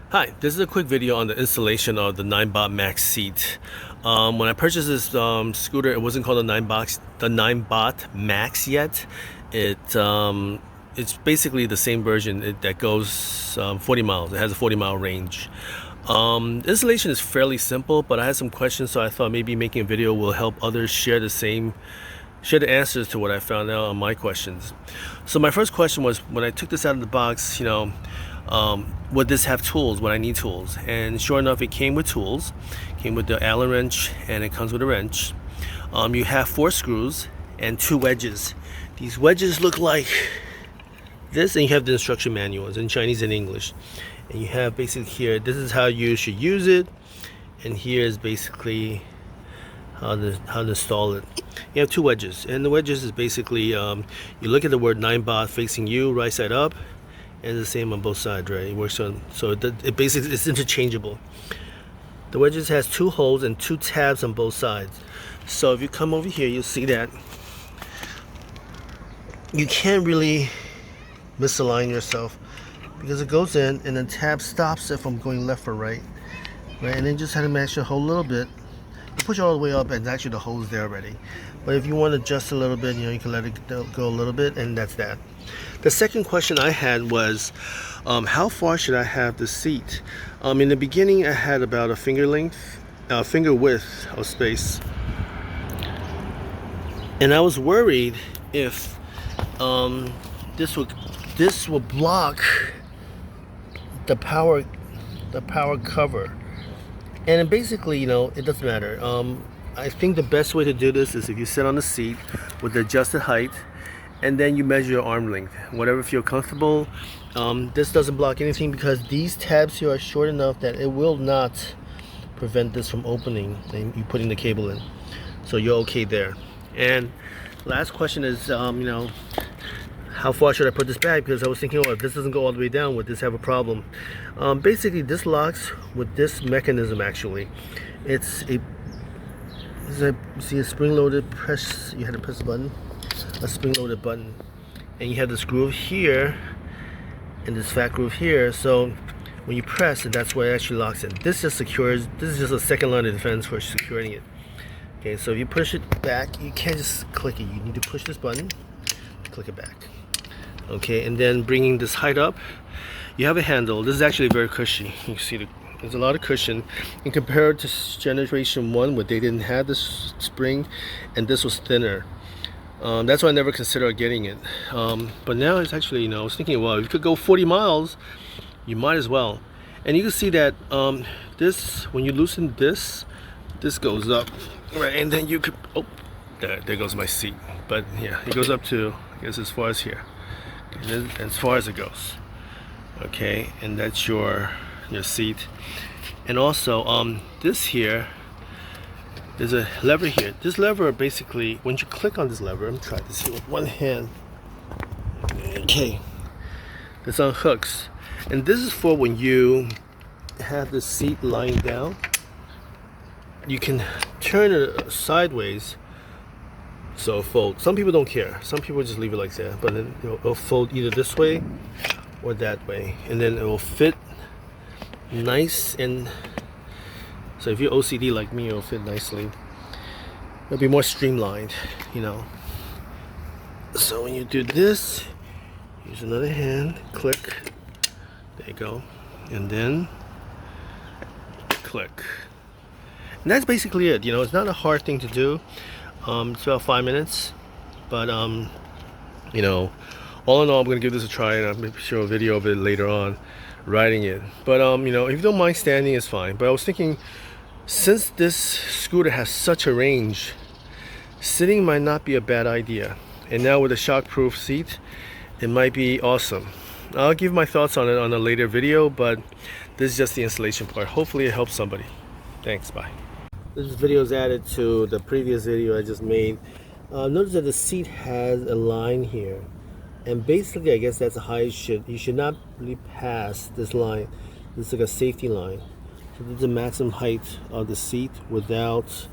Hi, this is a quick video on the installation of the Ninebot Max seat. When I purchased this scooter, it wasn't called the Ninebot Max yet. It's basically the same version that goes 40 miles. It has a 40-mile range. The installation is fairly simple, but I had some questions, so I thought maybe making a video will help others share the answers to what I found out on my questions. So my first question was, when I took this out of the box, would this have tools when I need tools? And sure enough, it came with tools. It came with the Allen wrench, and it comes with a wrench. You have 4 screws and 2 wedges. These wedges look like this, and you have the instruction manuals in Chinese and English. And you have basically here, this is how you should use it, and here is basically how to install it. You have 2 wedges, and the wedges is basically you look at the word Ninebot facing you, right side up, and the same on both sides, right? It works on, so it basically it's interchangeable. The wedges has 2 holes and 2 tabs on both sides. So if you come over here, you'll see that you can't really misalign yourself because it goes in and the tab stops it from going left or right, and then just had to match the hole a little bit. You push it all the way up, and actually the hole is there already. But if you want to adjust a little bit, you can let it go a little bit, and that's that. The second question I had was, how far should I have the seat? In the beginning, I had about a finger width of space, and I was worried if this will block the power cover. And basically, it doesn't matter. I think the best way to do this is if you sit on the seat with the adjusted height, and then you measure your arm length, whatever feel comfortable. This doesn't block anything because these tabs here are short enough that it will not prevent this from opening and you putting the cable in. So you're okay there. And last question is, how far should I put this back? Because I was thinking, if this doesn't go all the way down, would this have a problem? Basically, this locks with this mechanism. Actually, it's a spring-loaded press. You had to press the button, a spring-loaded button, and you have this groove here and this fat groove here. So when you press it, that's where it actually locks in. This just secures. This is just a second line of defense for securing it. Okay, so if you push it back, you can't just click it. You need to push this button, click it back. Okay, and then bringing this height up, you have a handle. This is actually very cushy. You can see there's a lot of cushion, and compared to generation 1 where they didn't have this spring and this was thinner. That's why I never considered getting it. But now it's actually, I was thinking, well, if you could go 40 miles, you might as well. And you can see that this, when you loosen this goes up, right? And then you could, there goes my seat. But yeah, it goes up to, I guess, as far as here. And then, as far as it goes, okay, and that's your seat. And also this here, there's a lever here. This lever, basically, when you click on this lever, I'm trying to see with one hand, okay, this unhooks, and this is for when you have the seat lying down. You can turn it sideways, so fold. Some people don't care. Some people just leave it like that. But then it'll fold either this way or that way, and then it will fit nice. And so if you're OCD like me, it'll fit nicely. It'll be more streamlined, So when you do this, use another hand, click. There you go, and then click. And that's basically it. It's not a hard thing to do. It's about 5 minutes, but all in all, I'm gonna give this a try, and I'm gonna show a video of it later on, riding it. But if you don't mind standing, it's fine. But I was thinking, since this scooter has such a range, sitting might not be a bad idea. And now with a shockproof seat, it might be awesome. I'll give my thoughts on it on a later video, but this is just the installation part. Hopefully it helps somebody. Thanks, bye. This video is added to the previous video I just made. Notice that the seat has a line here, and basically I guess that's the height you should not really pass this line. This is like a safety line. So this is the maximum height of the seat without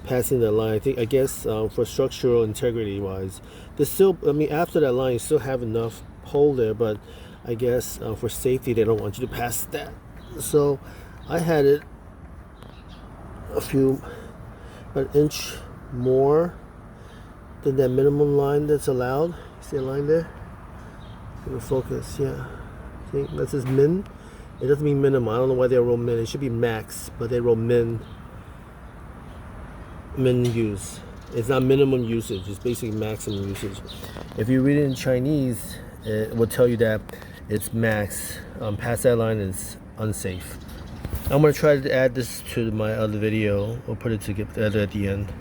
passing that line. I guess for structural integrity wise, there's still, after that line you still have enough hole there, but I guess for safety they don't want you to pass that. So I had it an inch more than that minimum line that's allowed. See a line there? Gonna focus, yeah. See, that says min. It doesn't mean minimum. I don't know why they wrote min. It should be max, but they wrote min. Min use. It's not minimum usage. It's basically maximum usage. If you read it in Chinese, it will tell you that it's max. Past that line is unsafe. I'm gonna try to add this to my other video or put it together at the end.